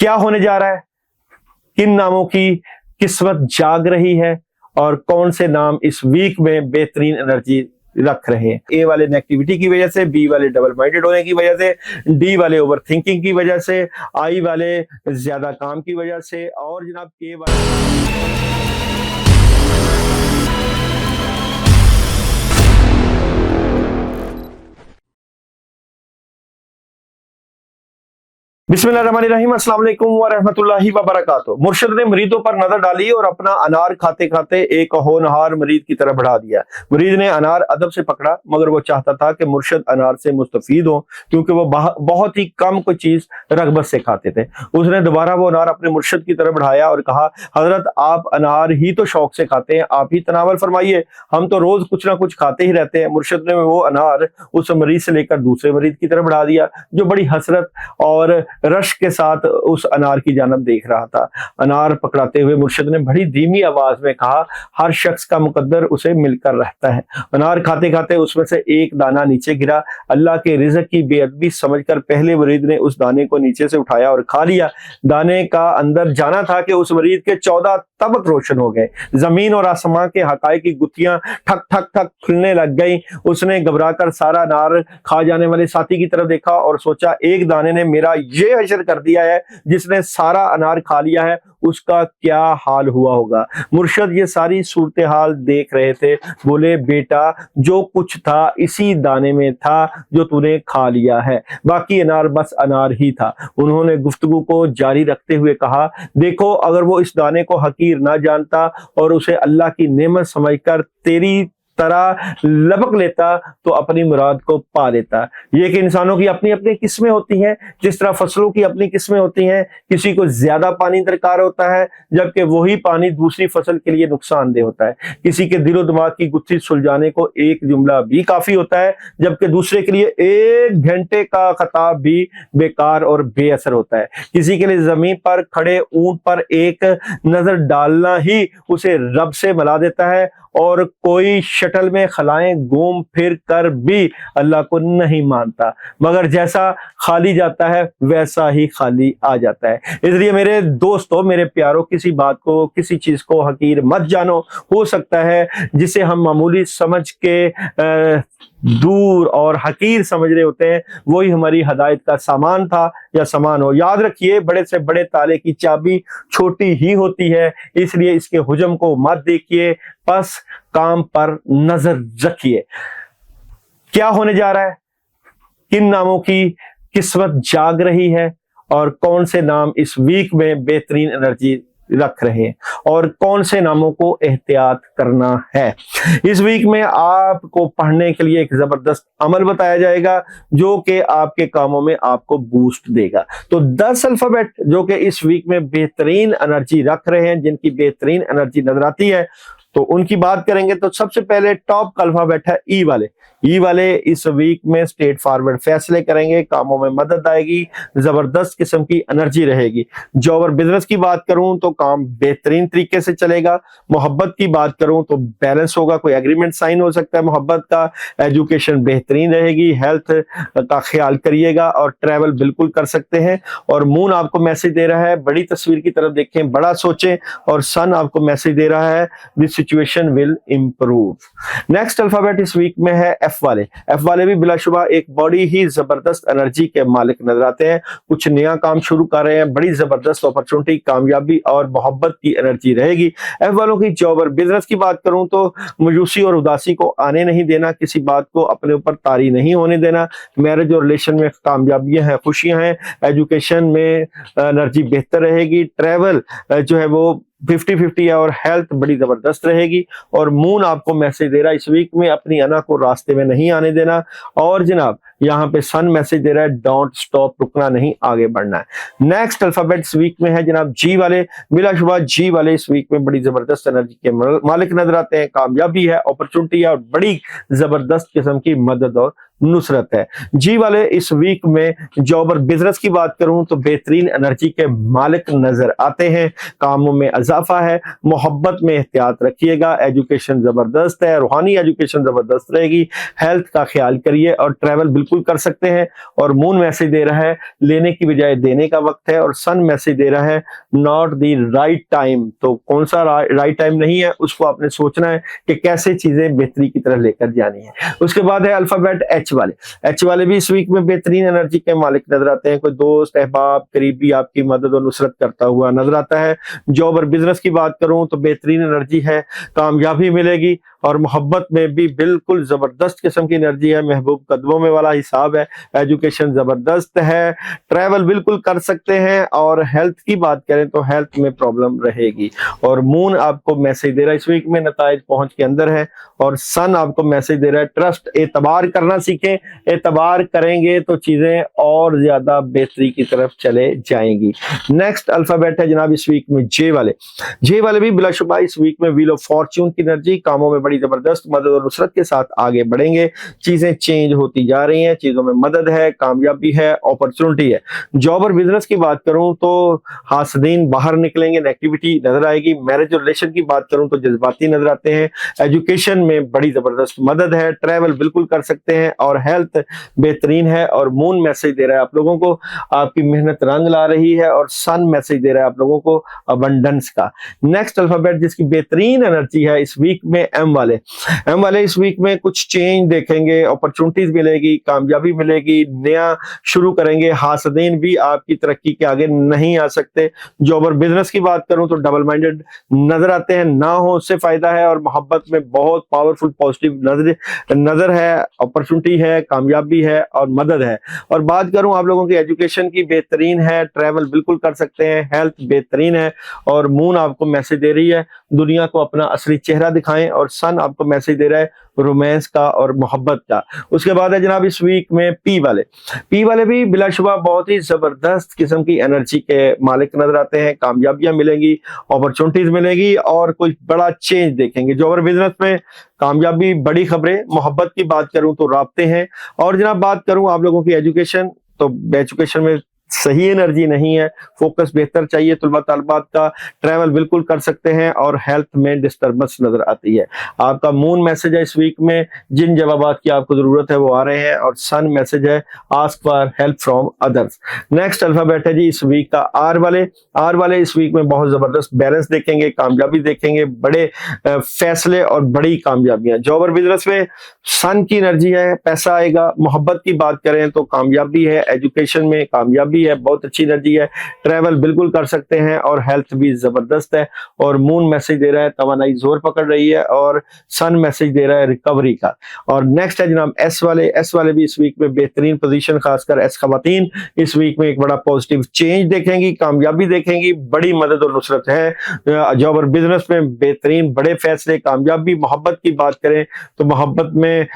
क्या होने जा रहा है, किन नामों की किस्मत जाग रही है और कौन से नाम इस वीक में बेहतरीन एनर्जी रख रहे हैं। ए वाले नेगेटिविटी की वजह से, बी वाले डबल माइंडेड होने की वजह से, डी वाले ओवर थिंकिंग की वजह से, आई वाले ज्यादा काम की वजह से, और जनाब के वाले बिस्मिल्लाहिर्रहमानिर्रहीम, अस्सलाम वालेकुम व रहमतुल्लाहि व बरकातुहू। मुर्शिद ने मरीदों पर नजर डाली और अपना अनार खाते खाते एक होनहार मरीद की तरफ बढ़ा दिया। मरीद ने अनार अदब से पकड़ा, मगर वो चाहता था कि मुर्शिद अनार से मुस्तफीद हो, क्योंकि वो बहुत ही कम कोई चीज रगबत से खाते थे। उसने दोबारा वो अनार अपने मुर्शिद की तरफ बढ़ाया और कहा, हजरत आप अनार ही तो शौक से खाते हैं, आप ही तनावल फरमाइए, हम तो रोज कुछ ना कुछ खाते ही रहते हैं। मुर्शिद ने वो अनार उस मरीज से लेकर दूसरे मरीज की तरफ बढ़ा दिया, जो बड़ी हसरत और रश के साथ उस अनार की जानब देख रहा था। अनार पकड़ाते हुए मुर्शिद ने बड़ी धीमी आवाज में कहा, हर शख्स का मुकद्दर उसे मिलकर रहता है। अनार खाते खाते उसमें से एक दाना नीचे गिरा। अल्लाह के रिज़्क़ की बेअदबी समझकर पहले मरीद ने उस दाने को नीचे से उठाया और खा लिया। दाने का अंदर जाना था कि उस मरीद के 14 तबक रोशन हो गए। जमीन और आसमां के हकायक की गुत्थियां ठक ठक ठक खुलने लग गई। उसने घबराकर सारा अनार खा जाने वाले साथी की तरफ देखा और सोचा, एक दाने ने मेरा ये हशर कर दिया है, जिसने सारा अनार खा लिया है उसका क्या हाल हुआ होगा। मुर्शिद ये सारी सूरत हाल देख रहे थे। बोले, बेटा जो कुछ था इसी दाने में था जो तूने खा लिया है, बाकी अनार बस अनार ही था। उन्होंने गुफ्तगू को जारी रखते हुए कहा, देखो अगर वो इस दाने को हकीर ना जानता और उसे अल्लाह की नेमत समझकर तेरी तरह लपक लेता तो अपनी मुराद को पा लेता। ये कि इंसानों की अपनी अपनी किस्में होती हैं, जिस तरह फसलों की अपनी किस्में होती हैं। किसी को ज्यादा पानी दरकार होता है, जबकि वही पानी दूसरी फसल के लिए नुकसानदेह होता है। किसी के दिलो दिमाग की गुत्थी सुलझाने को एक जुमला भी काफी होता है, जबकि दूसरे के लिए 1 घंटे का खताब भी बेकार और बेअसर होता है। किसी के लिए जमीन पर खड़े ऊंट पर एक नजर डालना ही उसे रब से मिला देता है, और कोई शटल में खलाएं घूम फिर कर भी अल्लाह को नहीं मानता, मगर जैसा खाली जाता है वैसा ही खाली आ जाता है। इसलिए मेरे दोस्तों, मेरे प्यारों, किसी बात को, किसी चीज को हकीर मत जानो। हो सकता है जिसे हम मामूली समझ के दूर और हकीर समझ रहे होते हैं, वही हमारी हदायत का सामान था या सामान हो। याद रखिए, बड़े से बड़े ताले की चाबी छोटी ही होती है, इसलिए इसके हुजम को मत देखिए, बस काम पर नजर रखिए। क्या होने जा रहा है, किन नामों की किस्मत जाग रही है और कौन से नाम इस वीक में बेहतरीन एनर्जी रख रहे हैं और कौन से नामों को एहतियात करना है। इस वीक में आपको पढ़ने के लिए एक जबरदस्त अमल बताया जाएगा, जो कि आपके कामों में आपको बूस्ट देगा। तो 10 अल्फाबेट जो कि इस वीक में बेहतरीन एनर्जी रख रहे हैं, जिनकी बेहतरीन एनर्जी नजर आती है, तो उनकी बात करेंगे। तो सबसे पहले टॉप का अल्फाबेट है ई वाले। ई वाले इस वीक में स्ट्रेट फॉरवर्ड फैसले करेंगे, कामों में मदद आएगी, जबरदस्त किस्म की एनर्जी रहेगी। जॉब और बिजनेस की बात करूं तो काम बेहतरीन तरीके से चलेगा। मोहब्बत की बात करूं तो बैलेंस होगा, कोई एग्रीमेंट साइन हो सकता है मोहब्बत का। एजुकेशन बेहतरीन रहेगी, हेल्थ का ख्याल करिएगा और ट्रैवल बिल्कुल कर सकते हैं। और मून आपको मैसेज दे रहा है, बड़ी तस्वीर की तरफ देखें, बड़ा सोचें। और सन आपको मैसेज दे रहा है, this situation will improve. Next alphabet इस वीक में है एफ वाले। एफ वाले भी बिलाशुबा एक बड़ी ही जबरदस्त एनर्जी के मालिक नजर आते हैं। कुछ नया काम शुरू कर रहे हैं, बड़ी जबरदस्त अपॉर्चुनिटी, कामयाबी और मोहब्बत की एनर्जी रहेगी। एफ वालों की जॉब और बिजनेस की बात करूं तो मायूसी और उदासी को आने नहीं देना, किसी बात को अपने ऊपर तारी नहीं होने देना। मैरिज और रिलेशन में कामयाबियां हैं, खुशियां हैं। एजुकेशन में एनर्जी बेहतर रहेगी। ट्रैवल जो है वो 50-50 है और हेल्थ बड़ी जबरदस्त रहेगी। और मून आपको मैसेज दे रहा है, इस वीक में अपनी अना को रास्ते में नहीं आने देना। और जनाब यहाँ पे सन मैसेज दे रहा है, डोंट स्टॉप, रुकना नहीं, आगे बढ़ना है। नेक्स्ट अल्फाबेट इस वीक में है जनाब जी वाले। बिलाशुबा जी वाले इस वीक में बड़ी जबरदस्त एनर्जी के मालिक नजर आते हैं। कामयाबी है, अपॉर्चुनिटी है और बड़ी जबरदस्त किस्म की मदद और नुसरत है। जी वाले इस वीक में जॉब और बिजनेस की बात करूं तो बेहतरीन एनर्जी के मालिक नजर आते हैं, कामों में इजाफा है, मोहब्बत में एहतियात रखिएगा, एजुकेशन जबरदस्त है, रूहानी एजुकेशन जबरदस्त रहेगी, हेल्थ का ख्याल करिए और ट्रैवल बिल्कुल कर सकते हैं। और मून मैसेज दे रहा है लेने की बजाय देने का वक्त है, और सन मैसेज दे रहा है नॉट द राइट टाइम। तो कौन सा राइट टाइम नहीं है, उसको आपने सोचना है कि कैसे चीजें बेहतरी की तरफ लेकर जानी है। उसके बाद है अल्फाबेट एच वाले। एच वाले भी इस वीक में बेहतरीन एनर्जी के मालिक नजर आते हैं। कोई दोस्त, अहबाब, करीबी आपकी मदद और नुसरत करता हुआ नजर आता है। जॉब और बिजनेस की बात करूं तो बेहतरीन एनर्जी है, कामयाबी मिलेगी, और मोहब्बत में भी बिल्कुल जबरदस्त किस्म की एनर्जी है, महबूब कदमों में वाला हिसाब है, एजुकेशन जबरदस्त है, ट्रैवल बिल्कुल कर सकते हैं। और हेल्थ की बात करें तो हेल्थ में प्रॉब्लम रहेगी। और मून आपको मैसेज दे रहा है इस वीक में नताइज पहुंच के अंदर है, और सन आपको मैसेज दे रहा है ट्रस्ट, एतबार करना सीखें, एतबार करेंगे तो चीजें और ज्यादा बेहतरी की तरफ चले जाएंगी। नेक्स्ट अल्फाबेट है जनाब इस वीक में जे वाले। जे वाले भी बिलाशुबा इस वीक में व्हील ऑफ फॉर्च्यून की एनर्जी, कामों में बड़ी जबरदस्त मदद और नुसरत के साथ आगे बढ़ेंगे, चीजें चेंज होती जा रही हैं, चीजों में मदद है, कामयाबी है, अपॉर्चुनिटी है। जॉब और बिजनेस की बात करूं तो हासदीन बाहर निकलेंगे, नेगेटिविटी नजर आएगी। मैरिज और रिलेशन की बात करूं तो जज्बाती नजर आते हैं, एजुकेशन में बड़ी जबरदस्त मदद है, ट्रैवल बिल्कुल कर सकते हैं, और हेल्थ बेहतरीन है। और मून मैसेज दे रहा है आप लोगों को आपकी मेहनत रंग ला रही है, और सन मैसेज दे रहा है आप लोगों को अबंडेंस का। नेक्स्ट अल्फाबेट जिसकी बेहतरीन एनर्जी है इस वीक में एम वाले। एम वाले इस वीक में कुछ चेंज देखेंगे, अपॉर्चुनिटीज मिलेगी, कामयाबी मिलेगी, नया शुरू करेंगे, हासदीन भी आपकी तरक्की के आगे नहीं आ सकते। जॉब और बिजनेस की बात करूं तो डबल माइंडेड नजर आते हैं, ना हो उससे फायदा है, और मोहब्बत में बहुत पावरफुल पॉजिटिव नजर है, अपॉर्चुनिटी है, कामयाबी है और मदद है। और बात करूं आप लोगों की एजुकेशन की, बेहतरीन है, ट्रैवल बिल्कुल कर सकते हैं, हेल्थ बेहतरीन है, और मून आपको मैसेज दे रही है दुनिया को अपना असली चेहरा दिखाएं, और सन आपको मैसेज दे रहा है रोमांस का और मोहब्बत का। उसके बाद है जनाब इस वीक में पी वाले। पी वाले भी बिलाशुबा बहुत ही जबरदस्त किस्म की एनर्जी के मालिक नजर आते हैं, कामयाबियां मिलेंगी, अपॉर्चुनिटीज मिलेगी, और कोई बड़ा चेंज देखेंगे। जॉब और बिजनेस में कामयाबी, बड़ी खबरें, मोहब्बत की बात करूं तो राब्ते हैं। और जनाब बात करूं आप लोगों की एजुकेशन, तो एजुकेशन में सही एनर्जी नहीं है, फोकस बेहतर चाहिए तुलबा तालबात का, ट्रैवल बिल्कुल कर सकते हैं, और हेल्थ में डिस्टर्बेंस नजर आती है। आपका मून मैसेज है इस वीक में जिन जवाबात की आपको जरूरत है वो आ रहे हैं, और सन मैसेज है ask for help from others. Next alphabet है जी इस वीक का आर वाले। आर वाले इस वीक में बहुत जबरदस्त बैलेंस देखेंगे, कामयाबी देखेंगे, बड़े फैसले और बड़ी कामयाबियां। जॉब और बिजनेस में सन की एनर्जी है, पैसा आएगा। मोहब्बत की बात करें तो कामयाबी है, एजुकेशन में कामयाबी है, बहुत अच्छी एनर्जी है, ट्रैवल बिल्कुल कर सकते हैं, और हेल्थ भी जबरदस्त है। और मून मैसेज दे रहा है तवानाई जोर पकड़ रही है, और सन मैसेज दे रहा है रिकवरी का। और नेक्स्ट है जनाब एस वाले। एस वाले भी इस वीक में बेहतरीन पोजीशन, खासकर एस खवातीन इस वीक में एक बड़ा पॉजिटिव चेंज देखेंगी, कामयाबी देखेंगी, बड़ी मदद और नुसरत है। जॉब और बिजनेस में बेहतरीन बड़े फैसले, कामयाबी। मोहब्बत की बात करें तो मोहब्बत में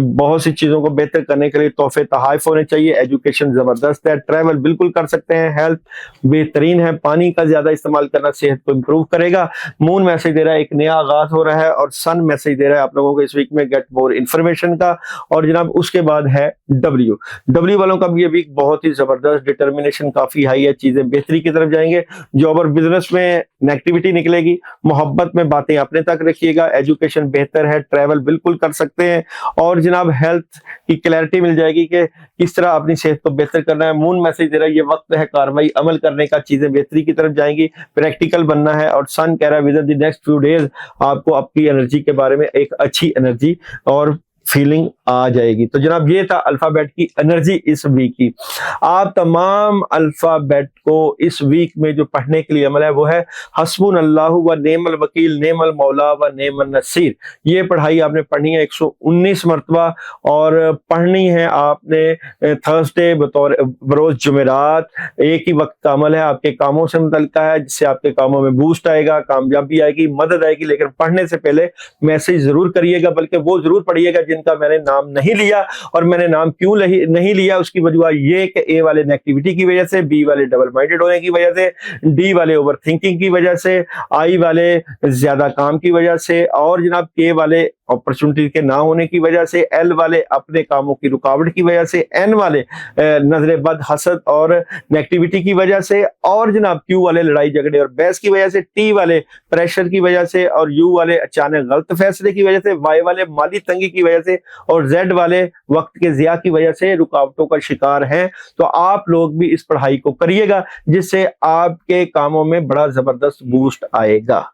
बहुत सी चीजों को बेहतर करने के लिए तोहफे तहाइफ होने चाहिए, एजुकेशन जबरदस्त है, ट्रैवल बिल्कुल कर सकते हैं, हेल्थ बेहतरीन है, पानी का ज्यादा इस्तेमाल करना सेहत को इंप्रूव करेगा। मून मैसेज दे रहा है एक नया आगाज हो रहा है, और सन मैसेज दे रहा है आप लोगों को इस वीक में गेट मोर इंफॉर्मेशन का। और जनाब उसके बाद है डब्ल्यू। डब्ल्यू वालों का भी ये वीक बहुत ही जबरदस्त, डिटर्मिनेशन काफी हाई है, चीजें बेहतरी की तरफ जाएंगे। जॉब और बिजनेस में नेगेटिविटी निकलेगी, मोहब्बत में बातें अपने तक रखिएगा, एजुकेशन बेहतर है, ट्रैवल बिल्कुल कर सकते हैं, और जनाब हेल्थ की क्लैरिटी मिल जाएगी कि किस तरह अपनी सेहत को बेहतर करना है। मून मैसेज दे रहा है ये वक्त है कार्रवाई अमल करने का, चीजें बेहतरी की तरफ जाएंगी, प्रैक्टिकल बनना है। और सन कह रहा है with in the next few days आपको आपकी एनर्जी के बारे में एक अच्छी एनर्जी और फीलिंग आ जाएगी। तो जनाब ये था अल्फाबेट की एनर्जी इस वीक की। आप तमाम अल्फाबेट को इस वीक में जो पढ़ने के लिए अमल है वो है हस्बुनल्लाहु व नेमल वकील, नेमल मौला व नेमल नसीर। ये पढ़ाई आपने पढ़नी है 119 मरतबा, और पढ़नी है आपने थर्सडे बरोज जुमेरात। एक ही वक्त का अमल है, आपके कामों से मुतल्लिका है, जिससे आपके कामों में बूस्ट आएगा, कामयाबी आएगी, मदद आएगी। लेकिन पढ़ने से पहले मैसेज जरूर करिएगा, बल्कि वो जरूर पढ़िएगा जिनका मैंने नाम नहीं लिया। और मैंने नाम क्यों नहीं लिया उसकी वजह ये कि ए वाले नेगेटिविटी की वजह से, बी वाले डबल माइंडेड होने की वजह से, डी वाले ओवर थिंकिंग की वजह से, आई वाले ज्यादा काम की वजह से, और जनाब के वाले अपॉर्चुनिटी के ना होने की वजह से, एल वाले अपने कामों की रुकावट की वजह से, एन वाले नजर बद, हसद और नेगेटिविटी की वजह से, और जनाब क्यू वाले लड़ाई झगड़े और बहस की वजह से, टी वाले प्रेशर की वजह से, और यू वाले अचानक गलत फैसले की वजह से, वाई वाले माली तंगी की वजह से, और जेड वाले वक्त के जिया की वजह से रुकावटों का शिकार हैं। तो आप लोग भी इस पढ़ाई को करिएगा, जिससे आपके कामों में बड़ा जबरदस्त बूस्ट आएगा।